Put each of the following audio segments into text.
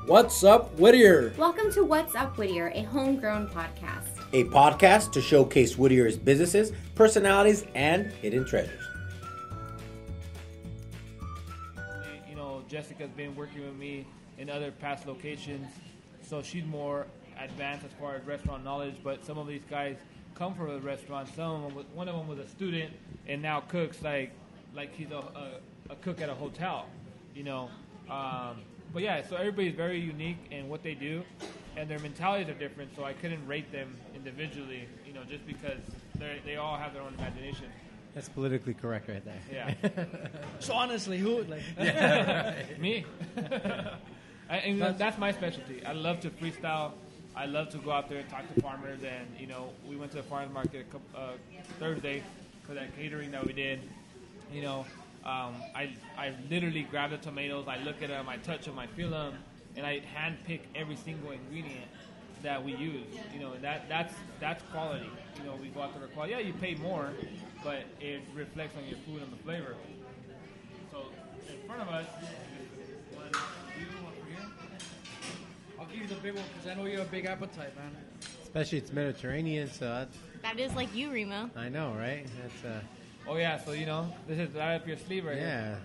What's up, Whittier? Welcome to What's Up, Whittier, a homegrown podcast. A podcast to showcase Whittier's businesses, personalities, and hidden treasures. You know, Jessica's been working with me in other past locations, so she's more advanced as far as restaurant knowledge, but some of these guys come from a restaurant. One of them was a student and now cooks like he's a cook at a hotel, you know. But yeah, so everybody's very unique in what they do, and their mentalities are different, so I couldn't rate them individually, you know, just because they all have their own imagination. That's politically correct right there. Yeah. So honestly, who? Like, Me. And that's my specialty. I love to freestyle. I love to go out there and talk to farmers, and, you know, we went to the farmers market Thursday for that catering that we did, you know. I literally grab the tomatoes, I look at them, I touch them, I feel them, and I hand pick every single ingredient that we use. You know, that's quality. You know, we go out there for quality. Yeah, you pay more, but it reflects on your food and the flavor. So in front of us, one, I'll give you the big one because I know you have a big appetite, man. Especially it's Mediterranean, so that is like you, Remo. I know, right? That's oh yeah, so you know, this is right up your sleeve right here.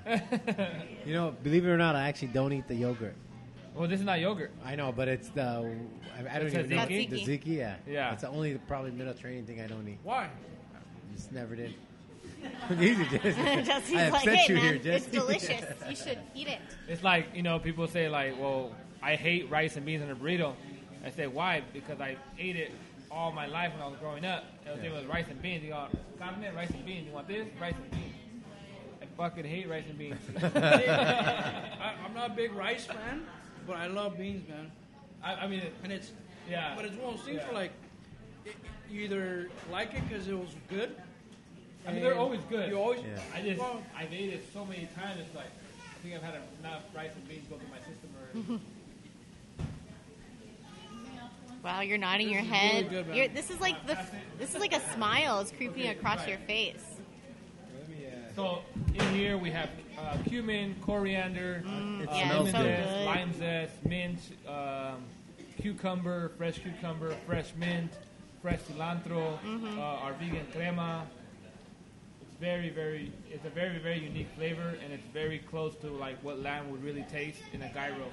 You know, believe it or not, I actually don't eat the yogurt. Well, this is not yogurt. I know, but it's the I don't even know tzatziki? the tzatziki. Yeah, Yeah. It's the only probably Mediterranean thing I don't eat. Why? Just never did. Easy, Jesse. Jesse's I like, upset hey, you man, here, it's Jesse. delicious. You should eat it. It's like, you know, people say like, well, I hate rice and beans in a burrito. I say, why? Because I ate it all my life when I was growing up. It was rice and beans. You go, carne, rice and beans. You want this? Rice and beans. I fucking hate rice and beans. I'm not a big rice fan, but I love beans, man. I mean, And it's yeah. but it's one of those things where like you either like it because it was good. I mean, they're always good. You always. Yeah. I've ate it so many times. It's like, I think I've had enough rice and beans go through my system already. Wow, you're nodding your is head. really good, man. This is like a smile is creeping across your face. So in here we have cumin, coriander, Yeah, lemon it's so zest, good. lime zest, mint, cucumber, fresh mint, fresh cilantro, our vegan crema. It's it's a very, very unique flavor, and it's very close to like what lamb would really taste in a gyro.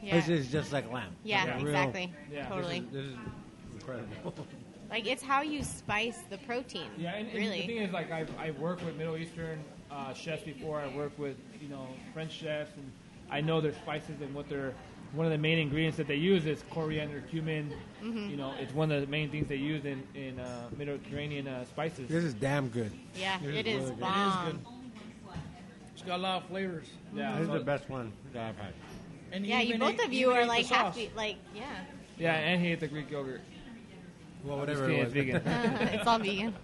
Yeah, This is just like lamb. yeah, Like a real- exactly. Yeah. Totally. This is incredible. Like it's how you spice the protein. Yeah, and really. the thing is, like, I worked with Middle Eastern chefs before. I worked with, you know, French chefs, and I know their spices and one of the main ingredients that they use is coriander, cumin. You know, it's one of the main things they use in Mediterranean spices. This is damn good. Yeah, This it is is really good. bomb. It's got a lot of flavors. Yeah, This is so- the best one that I've had. And Yeah, you even both ate- of you even are ate like the half, sauce. like yeah. yeah, and he ate the Greek yogurt. Well, Just whatever kidding, it it's was. vegan. It's all vegan.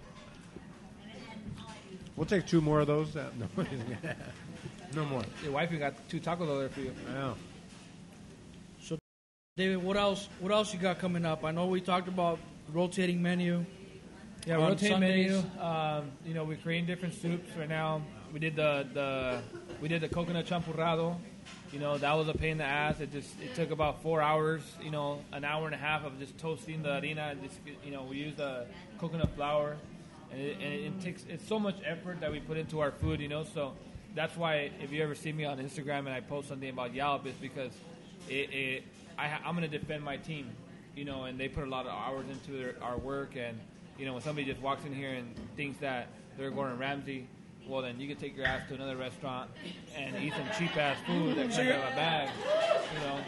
We'll take 2 more of those. No, no more. Your wifey got 2 tacos over there for you. I know. David, what else? What else you got coming up? I know we talked about rotating menu. Yeah, On rotate Sundays. menu. You know, we're creating different soups right now. We did the coconut champurrado. You know, that was a pain in the ass. It took about 4 hours. You know, an hour and a half of just toasting the harina. You know, we use the coconut flour, and it's so much effort that we put into our food. You know, so that's why if you ever see me on Instagram and I post something about Yelp, it's because I'm going to defend my team. You know, and they put a lot of hours into our work, and you know, when somebody just walks in here and thinks that they're Gordon Ramsay, well, then you can take your ass to another restaurant and eat some cheap-ass food that comes out of a bag, you know.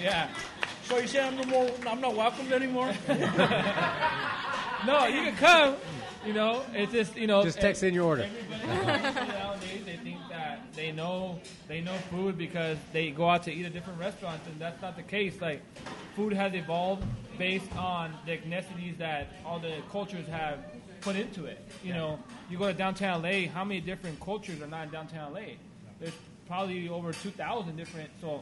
Yeah. So you say I'm not welcomed anymore? No, you can come, you know. It's just, you know. Just text in your order. Everybody nowadays, they think that they know food because they go out to eat at different restaurants, and that's not the case. Like, food has evolved based on the ethnicities that all the cultures have put into it. You know, you go to downtown LA, how many different cultures are not in downtown LA? There's probably over 2,000 different, so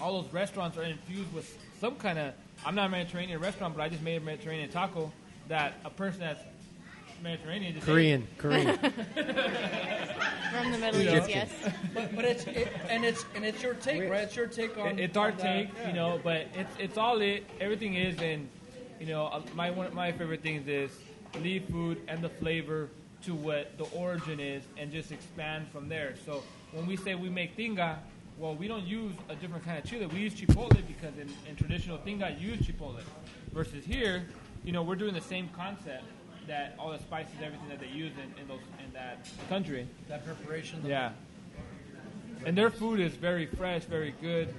all those restaurants are infused with some kind of, I'm not a Mediterranean restaurant, but I just made a Mediterranean taco that a person that's Mediterranean just Korean. From the Middle East, yes. But it's your take, right? It's your take on. It's our on take, that. Yeah. but it's all it. Everything is, and one of my favorite things is leave food and the flavor to what the origin is, and just expand from there. So when we say we make tinga, well, we don't use a different kind of chili. We use chipotle because in traditional tinga, you use chipotle. Versus here, we're doing the same concept, that all the spices, everything that they use in that country. That preparation. Yeah. And their food is very fresh, very good.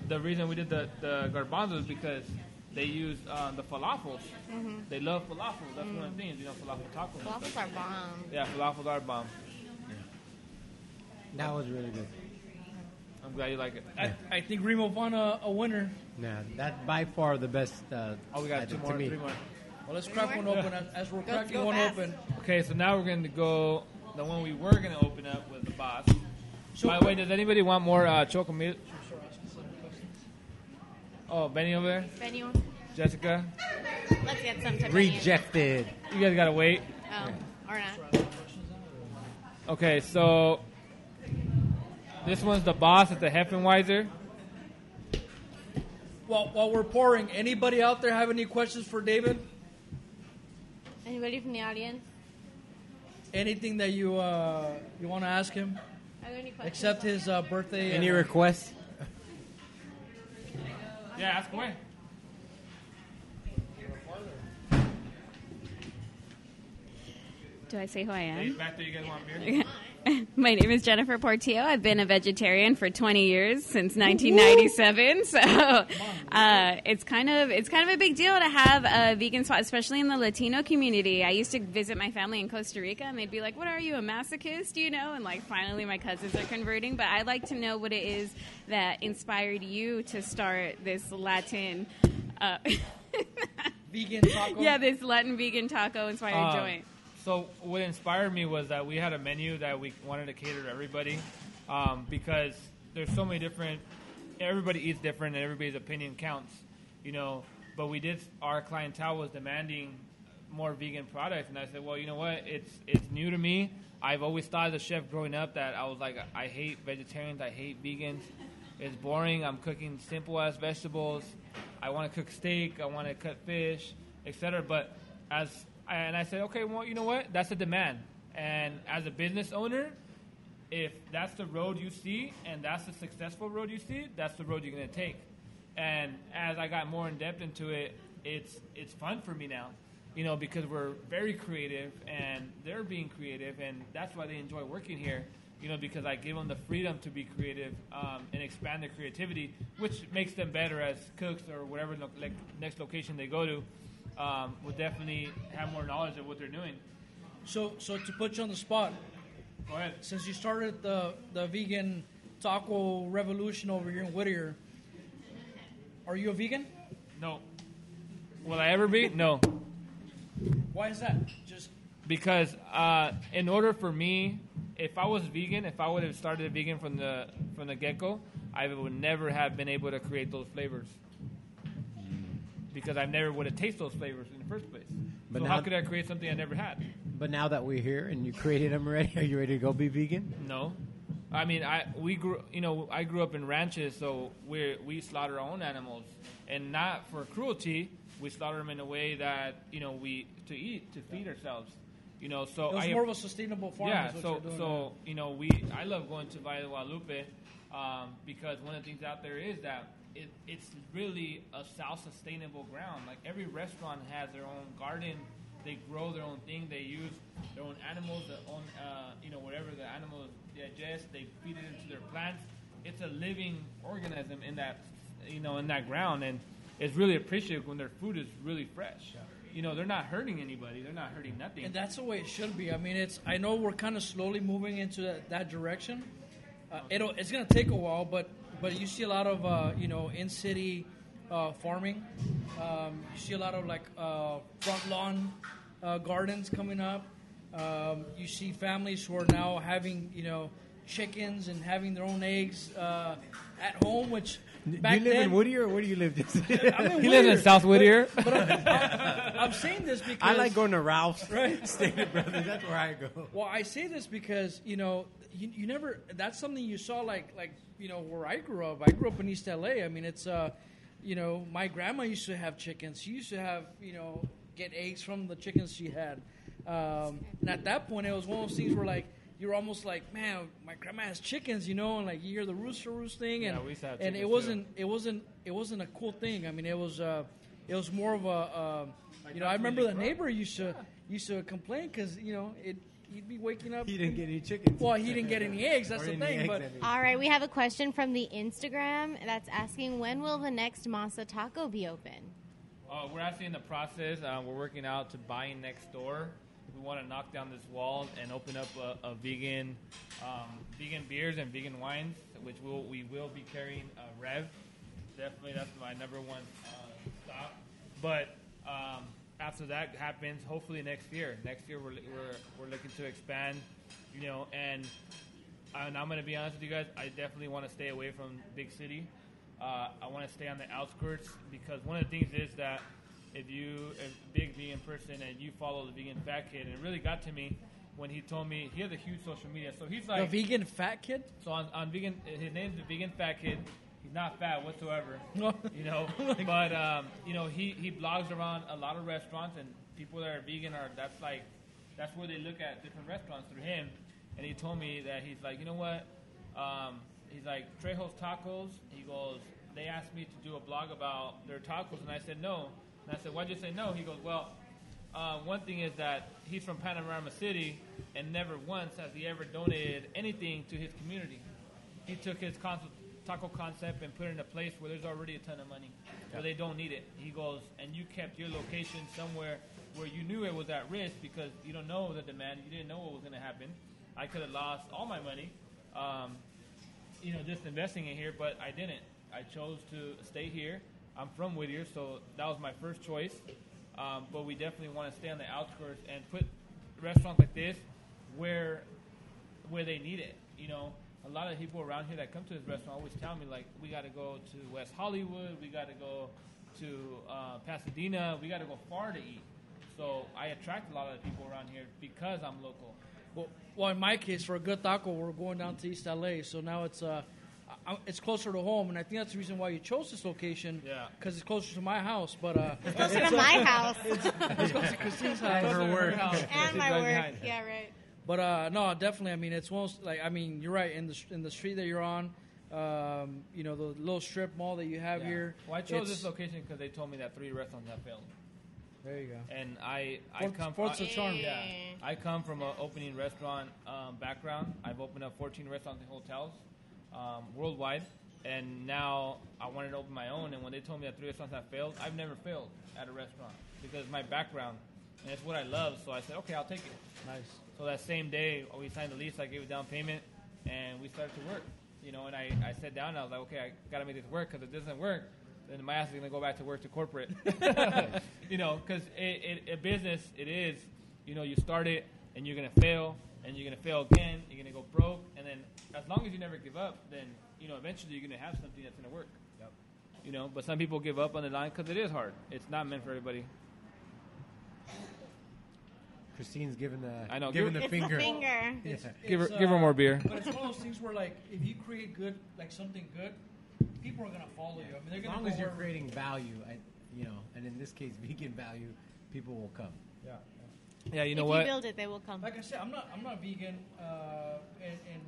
The reason we did the garbanzos is because they use the falafels. Mm-hmm. They love falafels. That's one of the things, falafel tacos. and Waffles stuff. are bomb. Yeah, falafels are bomb. That was really good. I'm glad you like it. I think Remo won a winner. Yeah, that by far the best. We got two to more, me. 3 more. Well, let's crack one open as we're cracking go one fast. open. Okay, so now we're going to go the one we were going to open up with the boss. By the way, does anybody want more chocomil? Oh, Benny over there? Anyone? Jessica? Let's get some to Rejected. You guys got to wait. Oh, or not. Okay, so this one's the boss at the Heffenweiser. While we're pouring, anybody out there have any questions for David? Anybody from the audience? Anything that you want to ask him? Are there any questions? Except his birthday. Any and, requests? Yeah, ask away. Do I say who I am? Back there, you guys want beer? My name is Jennifer Portillo. I've been a vegetarian for 20 years, since 1997. So it's kind of a big deal to have a vegan spot, especially in the Latino community. I used to visit my family in Costa Rica, and they'd be like, "What are you, a masochist?" And like finally my cousins are converting. But I'd like to know what it is that inspired you to start this Latin. vegan taco. Yeah, this Latin vegan taco inspired joint. So what inspired me was that we had a menu that we wanted to cater to everybody, because there's so many different. Everybody eats different, and everybody's opinion counts, But our clientele was demanding more vegan products, and I said, well, you know what? It's new to me. I've always thought as a chef growing up that I was like, I hate vegetarians, I hate vegans. It's boring. I'm cooking simple ass vegetables. I want to cook steak. I want to cut fish, etc. But and I said, okay, well, you know what? That's a demand. And as a business owner, if that's the road you see and that's the successful road you see, that's the road you're going to take. And as I got more in depth into it, it's fun for me now, because we're very creative and they're being creative, and that's why they enjoy working here, because I give them the freedom to be creative and expand their creativity, which makes them better as cooks or whatever next location they go to. Will definitely have more knowledge of what they're doing. So to put you on the spot, Go ahead. since you started the vegan taco revolution over here in Whittier, are you a vegan? No. Will I ever be? No. Why is that? Just Because in order for me, if I was vegan, if I would have started vegan from the get-go, I would never have been able to create those flavors. Because I never would have tasted those flavors in the first place. But So now- how could I create something I never had? But now that we're here and you created them already, are you ready to go be vegan? No. I mean, I grew up in ranches, so we slaughter our own animals, and not for cruelty. We slaughter them in a way that to feed ourselves. So it was more of a sustainable farm. Yeah, is what you're doing. I love going to Valle de Guadalupe because one of the things out there is that it's really a self-sustainable ground. Like every restaurant has their own garden. They grow their own thing. They use their own animals, their own whatever the animals digest. They feed it into their plants. It's a living organism in that in that ground, and it's really appreciated when their food is really fresh. They're not hurting anybody. They're not hurting nothing. And that's the way it should be. I mean, I know we're kind of slowly moving into that direction. It's going to take a while, but you see a lot of in-city farming. You see a lot of front lawn gardens coming up. You see families who are now having chickens and having their own eggs at home, which Do back you live then, in Whittier, or where do you live? I'm in He lives in Whittier. South Whittier. But I'm saying this because I like going to Ralph's, Right. Stated Brothers. That's where I go. Well, I say this because you never. That's something you saw like where I grew up. I grew up in East LA. I mean, it's my grandma used to have chickens. She used to have get eggs from the chickens she had. And at that point, it was one of those things where like you're almost like, man, my grandma has chickens, and like you hear the rooster roosting, and Yeah, we used to have and chickens, it wasn't a cool thing. I mean, it was more of a I remember the neighbor used to complain because he'd be waking up. He didn't get any chickens. Well, he didn't get any eggs. That's Or the any thing. eggs, But I mean. All right, we have a question from the Instagram that's asking, when will the next Masataco be open? We're actually in the process. We're working out to buying next door. We want to knock down this wall and open up a vegan beers and vegan wines, which we will be carrying Rev. Definitely, that's my number one stop. But after that happens, hopefully next year. Next year we're looking to expand, and I'm going to be honest with you guys. I definitely want to stay away from big city. I want to stay on the outskirts because one of the things is that if you're a big vegan person and you follow the vegan fat kid, and it really got to me when he told me he has a huge social media. So he's like the vegan fat kid. So on vegan, his name's the vegan fat kid. He's not fat whatsoever, but he blogs around a lot of restaurants, and people that are vegan that's where they look at different restaurants through him. And he told me that he's like, you know what? He's like, Trejo's Tacos. He goes, they asked me to do a blog about their tacos, and I said no. And I said, why'd you say no? He goes, well, one thing is that he's from Panorama City, and never once has he ever donated anything to his community. He took his taco concept and put it in a place where there's already a ton of money, where they don't need it. He goes, and you kept your location somewhere where you knew it was at risk because you don't know the demand. You didn't know what was going to happen. I could have lost all my money, just investing in here, but I didn't. I chose to stay here. I'm from Whittier, so that was my first choice. But we definitely want to stay on the outskirts and put restaurants like this where they need it. A lot of people around here that come to this restaurant always tell me, like, we got to go to West Hollywood, we got to go to Pasadena, we got to go far to eat. So I attract a lot of the people around here because I'm local. Well, in my case, for a good taco, we're going down to East LA, so now it's closer to home, and I think that's the reason why you chose this location. Yeah, because it's closer to my house. But it's closer to my house. It's closer to Christine's house. And her work. And my work. Yeah, right. But no, definitely. I mean, it's almost like you're right. In the street that you're on, the little strip mall that you have here. Well, I chose this location because they told me that 3 restaurants have failed. There you go. And I come Fort's a charm. Yeah, I come from an opening restaurant background. I've opened up 14 restaurants and hotels worldwide, and now I wanted to open my own. And when they told me that 3 restaurants have failed, I've never failed at a restaurant because my background and it's what I love. So I said, okay, I'll take it. Nice. So that same day we signed the lease, I gave a down payment, and we started to work. And I sat down and I was like, okay, I got to make this work because if it doesn't work, then my ass is going to go back to work to corporate. Because a business, it is, you start it and you're going to fail and you're going to fail again. You're going to go broke. And then as long as you never give up, then, eventually you're going to have something that's going to work. Yep. But some people give up on the line because it is hard. It's not meant for everybody. Christine's giving the It's finger. the finger. Yeah. Give her more beer. But it's one of those things where, like, if you create good, like something good, people are gonna follow you. I mean, they're As gonna long go as you're where- creating value, and in this case, vegan value, people will come. Yeah. Yeah, you know If what? you build it, they will come. Like I said, I'm not vegan. And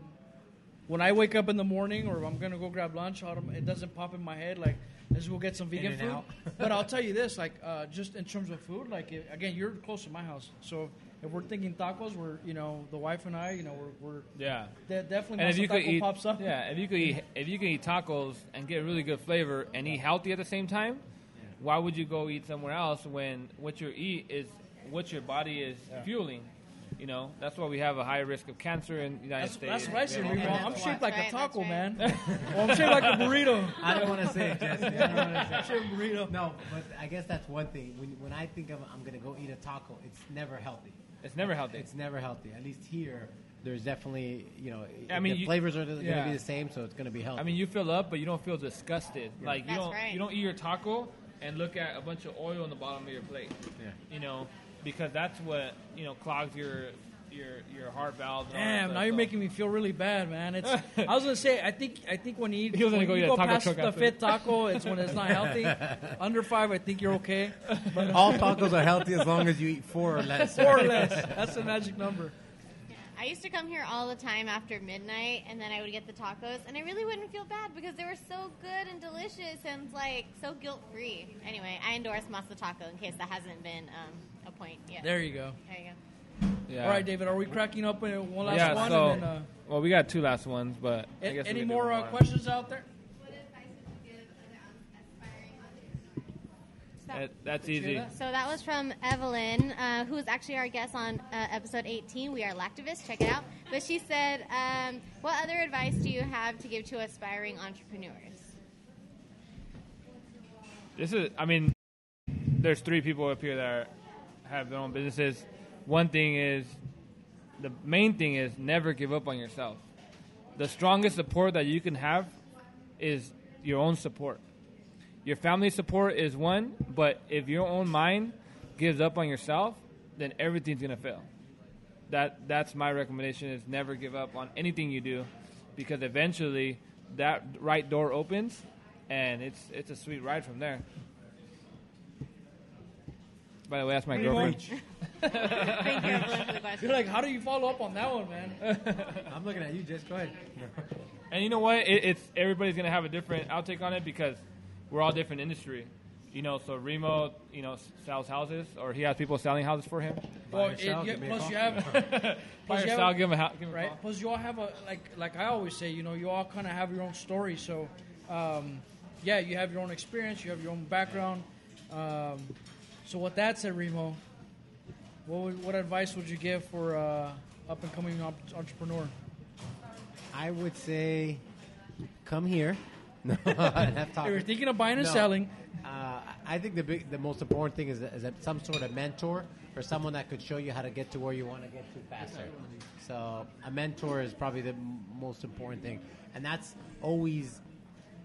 when I wake up in the morning or I'm gonna go grab lunch, it doesn't pop in my head like let's go get some vegan food. In-N-Out. But I'll tell you this, like just in terms of food, like again, you're close to my house, so if we're thinking tacos, we're the wife and I, we're Yeah. definitely. And if you could Masataco eat, pops up. if you could eat tacos and get really good flavor and eat healthy at the same time, why would you go eat somewhere else when what you eat is what your body is fueling? That's why we have a high risk of cancer in the United States. That's what I say, Yeah. Remo. I'm That's shaped right. like a That's taco, right. man. Well, I'm shaped like a burrito. I don't want to say it, Jesse. I don't want to say it. Shaped burrito. No, but I guess that's one thing. When I think of I'm going to go eat a taco, it's never healthy. It's never healthy. It's never healthy. At least here, there's definitely, I mean, the flavors are going to be the same, so it's going to be healthy. I mean, you fill up, but you don't feel disgusted. Yeah. Like That's right. you don't eat your taco and look at a bunch of oil on the bottom of your plate. Yeah. Because that's what clogs your heart valves. And all that Damn, stuff, now you're so. making me feel really bad, man. It's. I was gonna say, I think when you He was gonna when go you eat a go taco past truck the after. fit taco, it's when it's not healthy. Under 5, I think you're okay. But All tacos are healthy as long as you eat 4 or less. 4 or less, that's the magic number. I used to come here all the time after midnight, and then I would get the tacos, and I really wouldn't feel bad because they were so good and delicious and like so guilt-free. Anyway, I endorse Masataco in case that hasn't been a point yet. There you go. There you go. Yeah. All right, David, are we cracking up in one last Yeah. one? So, and then, well, we got 2 last ones, but I guess we any can do more one questions out there? That's easy. So that was from Evelyn, who is actually our guest on episode 18. We are Lactivists. Check it out. But she said, what other advice do you have to give to aspiring entrepreneurs? There's 3 people up here that have their own businesses. The main thing is never give up on yourself. The strongest support that you can have is your own support. Your family support is one, but if your own mind gives up on yourself, then everything's going to fail. That's my recommendation, is never give up on anything you do, because eventually that right door opens, and it's a sweet ride from there. By the way, that's my girlfriend. Thank you, Evelyn, for the question. You're like, how do you follow up on that one, man? I'm looking at you, Jess. Go ahead. And you know what? It's everybody's going to have a different outtake on it, because we're all different industry. So Remo, sells houses, or he has people selling houses for him. Well, yourself, By yourself, give him a right? Plus, you all have like I always say, you all kind of have your own story. So, you have your own experience, you have your own background. So, with that said, Remo, what advice would you give for up and coming entrepreneur? I would say, come here. No, if you're thinking of buying and selling. I think the most important thing is that some sort of mentor or someone that could show you how to get to where you want to get to faster. So a mentor is probably the most important thing, and that's always,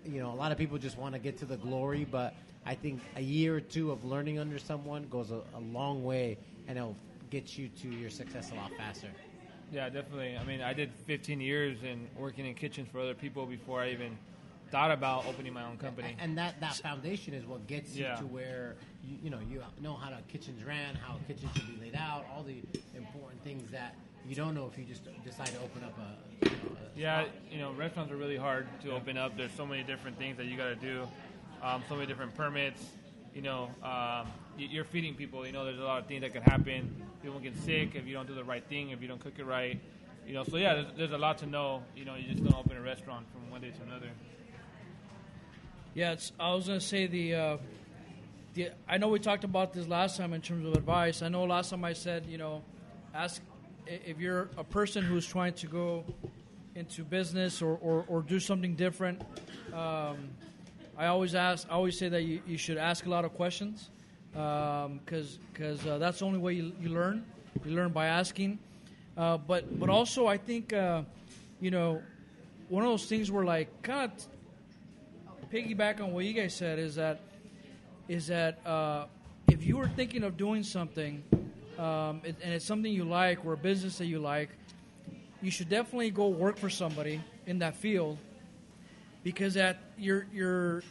a lot of people just want to get to the glory, but I think a year or 2 of learning under someone goes a long way, and it'll get you to your success a lot faster. Yeah, definitely. I did 15 years in working in kitchens for other people before I even thought about opening my own company. And that foundation is what gets you to where you know how the kitchens ran, how a kitchen should be laid out, all the important things that you don't know if you just decide to open up a restaurants are really hard to open up. There's so many different things that you got to do, so many different permits. You're feeding people. There's a lot of things that could happen. People get sick if you don't do the right thing, if you don't cook it right. There's a lot to know. You just don't open a restaurant from one day to another. Yeah, I was going to say I know we talked about this last time in terms of advice. I know last time I said, ask if you're a person who's trying to go into business or do something different. I always say that you should ask a lot of questions, because that's the only way you learn. You learn by asking. But also I think, one of those things where like kind of piggyback on what you guys said is that if you were thinking of doing something and it's something you like or a business that you like, you should definitely go work for somebody in that field, because you're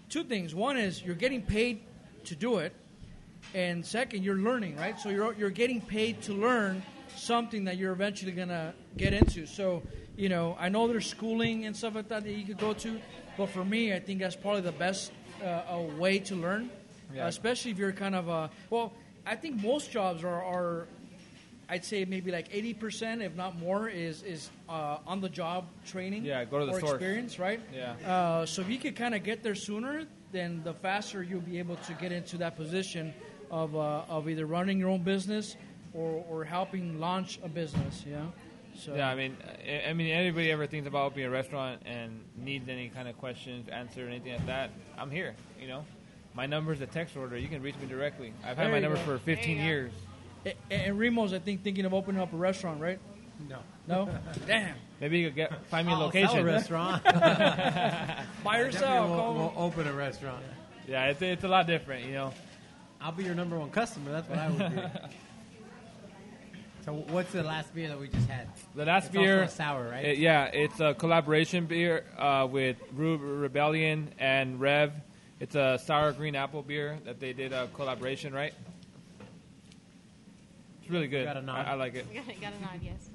2 things. One is you're getting paid to do it, and second, you're learning, right? So you're getting paid to learn something that you're eventually gonna get into. So I know there's schooling and stuff like that you could go to. But for me, I think that's probably the best way to learn, especially if you're kind of I think most jobs are I'd say maybe like 80%, if not more, is on the job training. Yeah, go to the or source. Experience, right? Yeah. So if you could kind of get there sooner, then the faster you'll be able to get into that position of either running your own business or helping launch a business. Yeah. So. Yeah, anybody ever thinks about opening a restaurant and needs any kind of questions, answer, anything like that, I'm here. My number's a text order. You can reach me directly. I've had my number for 15 years. And Remo's, I think, thinking of opening up a restaurant, right? No. No? Damn. Maybe you could find me a Sell location. a restaurant. Buy yourself. We'll open a restaurant. Yeah, it's a lot different, you know. I'll be your number one customer. That's what I would be. So what's the last beer that we just had? The last It's beer, also a sour, right? yeah, it's a collaboration beer with Rebellion and Rev. It's a sour green apple beer that they did a collaboration, right? It's really good. Got a nod. I like it. Got a nod, yes.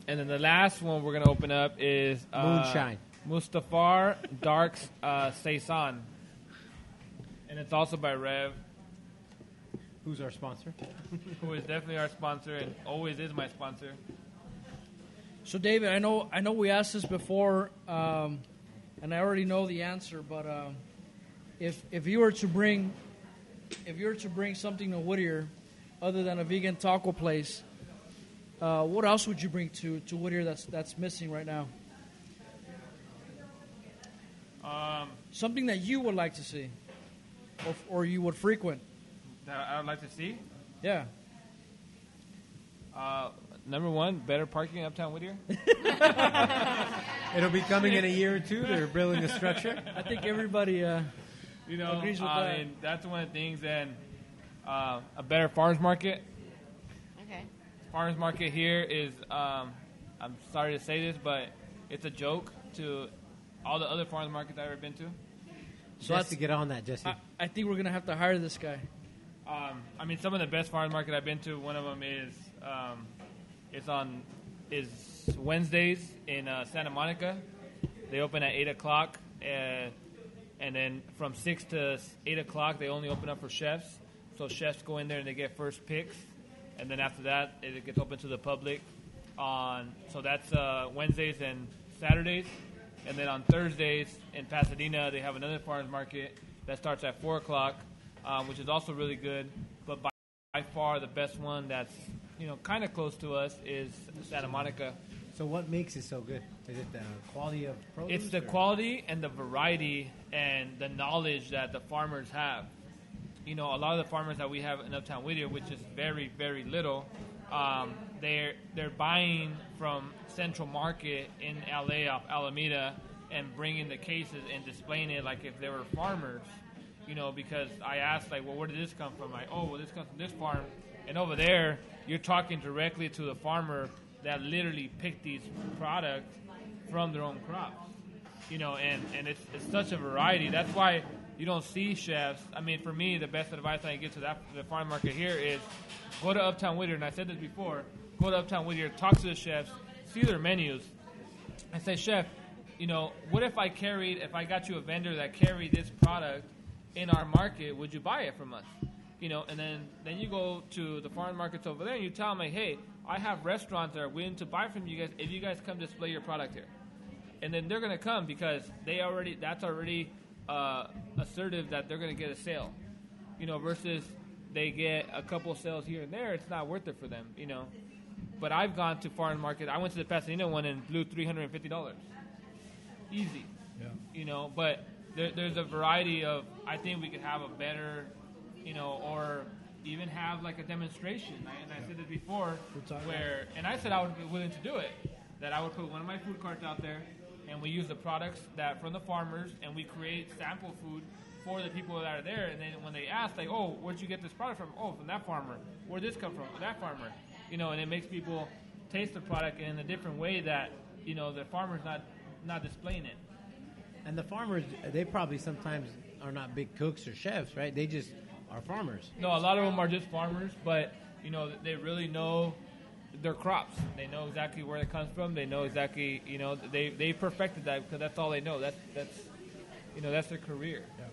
And then the last one we're gonna open up is Moonshine. Mustafar Dark Saison, and it's also by Rev, Who's our sponsor? who is definitely our sponsor and always is my sponsor. So, David, I know we asked this before, and I already know the answer. But if you were to bring something to Whittier, other than a vegan taco place, what else would you bring to Whittier that's missing right now? Something that you would like to see, or you would frequent. That I would like to see. Yeah. Number one, better parking uptown Whittier. It'll be coming in a year or two. They're building a structure. I think everybody You know, agrees with I that. mean, that's one of the things. And a better farmers market. Okay. Farmers market here is, I'm sorry to say this, but it's a joke to all the other farmers markets I've ever been to. So Jesse, get on that, Jesse. I think we're gonna have to hire this guy. I mean, some of the best farmers market I've been to. One of them is Wednesdays in Santa Monica. They open at 8:00, and then from 6 to 8:00 they only open up for chefs. So chefs go in there and they get first picks, and then after that it gets open to the public. So that's Wednesdays and Saturdays, and then on Thursdays in Pasadena they have another farmers market that starts at 4:00. Which is also really good, but by far the best one that's kind of close to us is Santa Monica. So what makes it so good? Is it the quality of produce? It's the quality and the variety and the knowledge that the farmers have. A lot of the farmers that we have in Uptown Whittier, which is very, very little, they're buying from Central Market in LA off Alameda and bringing the cases and displaying it like if they were farmers. Because I asked, like, well, where did this come from? Like, oh, well, this comes from this farm. And over there, you're talking directly to the farmer that literally picked these products from their own crops. And it's such a variety. That's why you don't see chefs. I mean, for me, the best advice I can give to the farm market here is go to Uptown Whittier, and I said this before, go to Uptown Whittier, talk to the chefs, see their menus, and say, chef, what if I got you a vendor that carried this product in our market, would you buy it from us? And then you go to the farm markets over there and you tell them, hey, I have restaurants that are willing to buy from you guys if you guys come display your product here. And then they're going to come because that's already assertive that they're going to get a sale. Versus they get a couple sales here and there, it's not worth it for them, But I've gone to farm market. I went to the Pasadena one and blew $350. Easy. Yeah. But there's a variety of, I think we could have a better, or even have like a demonstration. And I said this before, and I said I would be willing to do it, that I would put one of my food carts out there, and we use the products from the farmers, and we create sample food for the people that are there. And then when they ask, like, oh, where'd you get this product from? Oh, from that farmer. Where'd this come from? That farmer. And it makes people taste the product in a different way that, the farmer's not displaying it. And the farmers, they probably sometimes are not big cooks or chefs, right? They just are farmers. No, a lot of them are just farmers, but, they really know their crops. They know exactly where it comes from. They know exactly, they perfected that because that's all they know. That's their career. Yeah.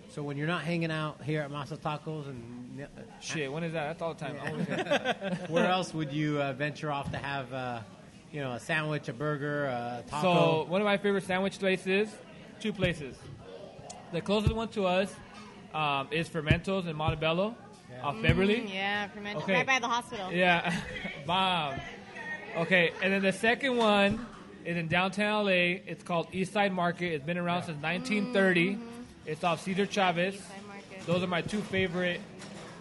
So when you're not hanging out here at Masatacos and... Shit, when is that? That's all the time. Where else would you venture off to have... a sandwich, a burger, a taco? So one of my favorite sandwich places, two places. The closest one to us is Fermentos in Montebello, off Beverly. Yeah, Fermentos, Okay. right by the hospital. Yeah, bomb. Okay, and then the second one is in downtown LA. It's called Eastside Market. It's been around since 1930. It's off Cesar Chavez. Eastside Market. Those are my two favorite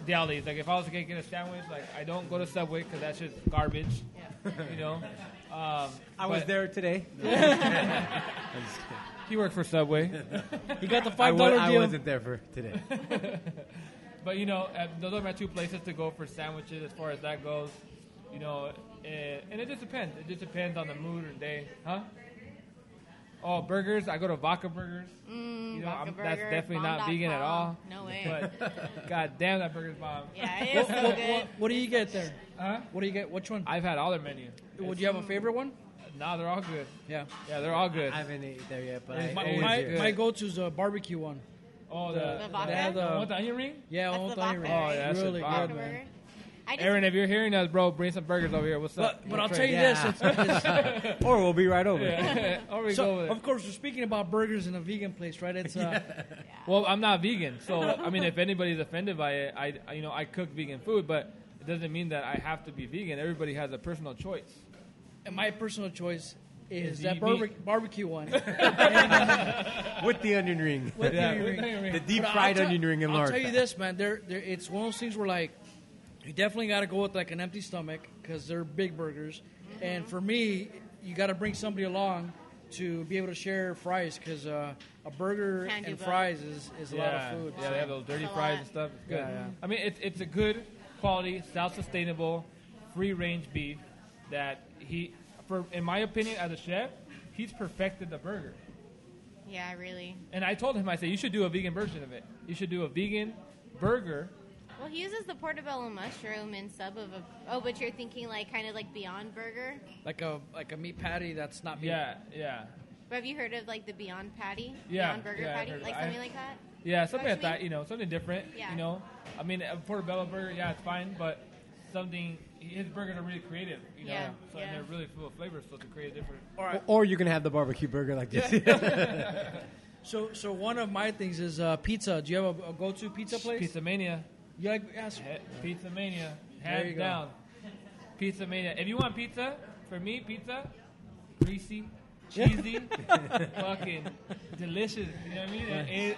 delis. Like if I was to get a sandwich, like I don't go to Subway because that's just garbage. You know. I was there today. He worked for Subway. You got the $5 I deal. wasn't there for today. But you know, those are my two places to go for sandwiches as far as that goes. You know, and it just depends. It just depends on the mood or day, huh? Oh, burgers! I go to Vodka Burgers. You know, Vodka that's Burger, definitely not bomb.com. vegan at all. No way. But god damn, that burger's bomb. Yeah, it is so good. What do you get there? Huh? What do you get? Which one? I've had all their menu. Would you have a favorite one? Nah, they're all good. Yeah. Yeah, they're all good. I haven't eaten there yet, but I My, always my, do. my go-to is a barbecue one. Oh, The vodka? they have the- want the onion ring? Yeah, That's I want the the onion vodka, ring. right? Oh, yeah, that's really a good, bomb. man. I just, Aaron, if you're hearing us, bro, bring some burgers over here. What's up? But I'll We'll tell you trade. this. It's, Or we'll be right over. Yeah. Or we so, go over there. of course, we're speaking about burgers in a vegan place, right? It's Well, I'm not vegan, so I mean, if anybody's offended by it, I cook vegan food, but it doesn't mean that I have to be vegan. Everybody has a personal choice. and my personal choice is Is that eat meat. barbecue one. With the onion ring. With the Yeah, onion with ring. the onion ring. The deep But fried I'll onion ring and I'll lard. tell you this, man. It's one of those things where, like, you definitely got to go with, like, an empty stomach because they're big burgers. And for me, you got to bring somebody along to be able to share fries because a burger Can't do and both. fries is a lot of food. Yeah, they have those dirty It's a fries lot. and stuff. It's good. Yeah. I mean, it's a good quality, self-sustainable, free-range beef that in my opinion, as a chef, he's perfected the burger. yeah, really. And I told him, I said, you should do a vegan version of it. You should do a vegan burger. Well, he uses the portobello mushroom in sub of a. Oh, but you're thinking like kind of like Beyond Burger. Like a meat patty that's not meat. Yeah. But have you heard of like the Beyond Patty? Yeah, Beyond Burger yeah, I've Patty, heard of like it. something like that. Yeah, something like Actually? that, you know, something different, Yeah. you know. I mean, a portobello burger, yeah, it's fine, but his burgers are really creative, you know. Yeah, So yeah. and they're really full of flavor, so to create a different. Or you can have the barbecue burger like this. So one of my things is pizza. Do you have a go-to pizza place? Pizza Mania. You like yes. Pizza Mania. There you Hands go. down. Pizza Mania. If you want pizza, for me, pizza, greasy, cheesy, fucking delicious. You know what I mean?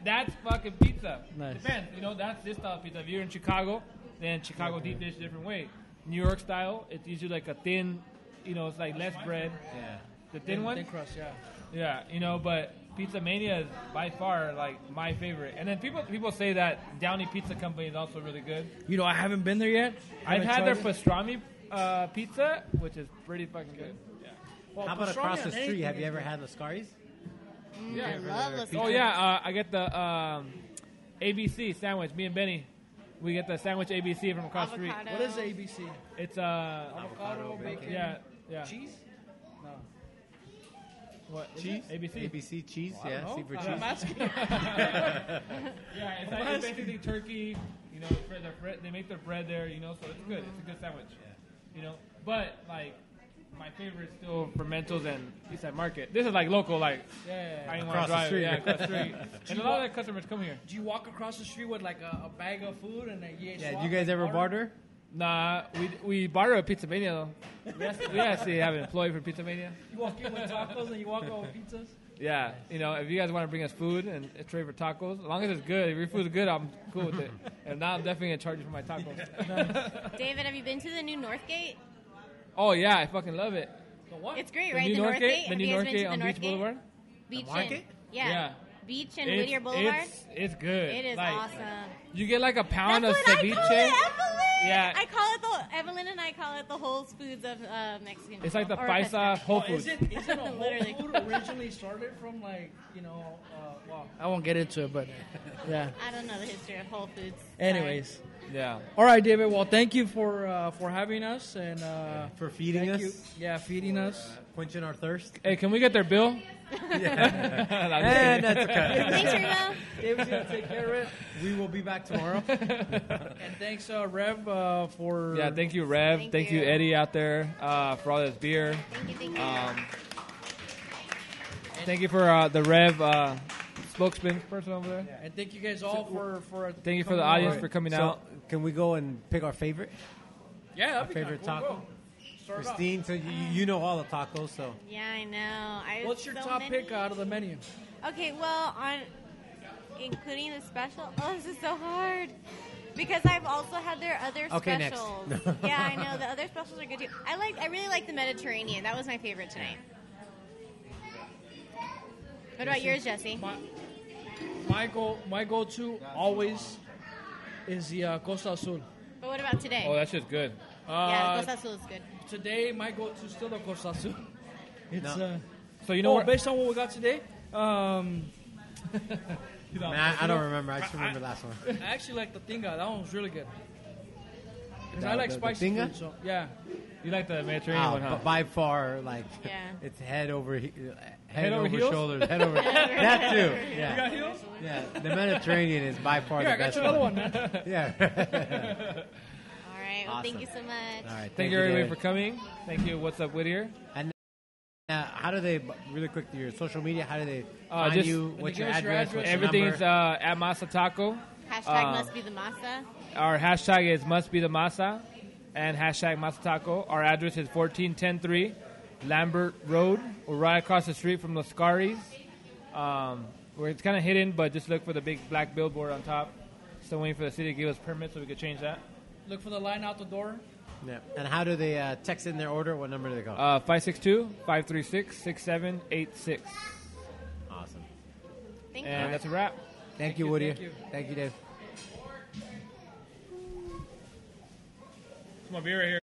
That's fucking pizza. Nice. Depends. You know, that's this style of pizza. If you're in Chicago, then Chicago deep dish different way. New York style, it's usually like a thin, you know, it's like less bread. Yeah. The thin one? Thin crust, yeah. Yeah, you know, but Pizza Mania is by far like my favorite. And then people say that Downey Pizza Company is also really good. You know, I haven't been there yet. I've Haven't had their tried it. pastrami pizza, which is pretty fucking good. Yeah. Well, How about pastrami across the on street? anything Have you is ever good. had Lascari's? I love those. Oh yeah, I get the ABC sandwich. Me and Benny, we get the sandwich ABC from across the street. Avocado. What is ABC? It's Avocado, bacon, yeah. cheese? No. What Cheese? ABC? ABC cheese, yeah. No? C for I'm cheese. asking. Yeah, it's basically turkey. You know, they make their bread there. You know, so it's good. It's a good sandwich. You know, but like my favorite is still Fermentos and Eastside Market. This is like local, like I ain't want Across to the drive. street. Yeah, across the street. And a lot of the customers come here. Do you walk across the street with like a bag of food and then you Yeah, swap do you guys ever and barter? Nah, we barter at Pizza Mania though. We actually have an employee for Pizza Mania. You walk in with tacos and you walk out with pizzas? Yeah, you know, if you guys want to bring us food and trade for tacos, as long as it's good. If your food's good, I'm cool with it. And now I'm definitely gonna charge you for my tacos. David, have you been to the new Northgate? Oh yeah, I fucking love it. The what? It's great, The right? new The Northgate, Northgate. the Have new you guys been Northgate to on the Beach Northgate? Boulevard. Beach market? and yeah. Yeah. Beach and Whittier Boulevard. It's good. It is Like, awesome. You get like a pound That's of what ceviche. I call it, Evelyn. Yeah. I call it Evelyn and I call it the Whole Foods of Mexican. It's like the or paisa Hispanic. Whole Oh, is Foods. it a whole Literally. food originally started from like, you know, well, I won't get into it, but yeah. I don't know the history of Whole Foods. Sorry. Anyways. Yeah. All right, David. Well, thank you for having us and For feeding thank us, you. Yeah, feeding us. quenching our thirst. Hey, can we get their bill? And that's okay. Thanks, Remo. David's gonna take care of it. We will be back tomorrow. And thanks, Rev, for Yeah, thank you, Rev. Thank Thank you, you. Eddie, out there for all this beer. Thank you. Thank you for the Rev spokesman person over there. and thank you guys all for Thank you for the coming audience on. for coming So, out. can we go and pick our favorite? Yeah, that'd be favorite kinda cool. taco? Go. Start it off. Christine, so you know all the tacos, so Yeah, I know. What's your so top many. pick out of the menu? Okay, well, including the special. Oh, this is so hard Because I've also had their other Okay, next. specials. Yeah, I know the other specials are good too. I really like the Mediterranean. That was my favorite tonight. What about yours, Jesse? My go-to always is the Costa Azul. But what about today? Oh, that's just good. Yeah, the Costa Azul is good. Today, my go-to is still the Costa Azul. It's So you know what? based on what we got today, I don't remember. I just remember the last one. I actually like the tinga. That one was really good. 'Cause The- I like the spicy tinga? food, so yeah. You like the Mediterranean one, huh? But by far, like, Yeah. it's head over Head over heels? shoulders, head over that too. You Yeah, got heels? yeah. The Mediterranean is by far Here, the I got best you another one, man. Yeah. All right. Well, thank Awesome. you so much. All right. Thank you everybody David. for coming. Thank you. What's up, Whittier? And how do they really quick your social media? How do they find just- you? What's your give us your address? address. What's your Everything's number? at Masataco. Hashtag must be the masa. Our hashtag is must be the masa, and hashtag Masataco. Our address is 14103 Lambert Road. We're right across the street from Los Caris. Where it's kind of hidden, but just look for the big black billboard on top. Still waiting for the city to give us permits so we could change that. Look for the line out the door. Yeah. And how do they text in their order? What number do they call? 562-536-6786. Awesome. Thank you. And that's a wrap. Thank you, you, Woody. thank you. Thank you, Dave. Come on, be right here.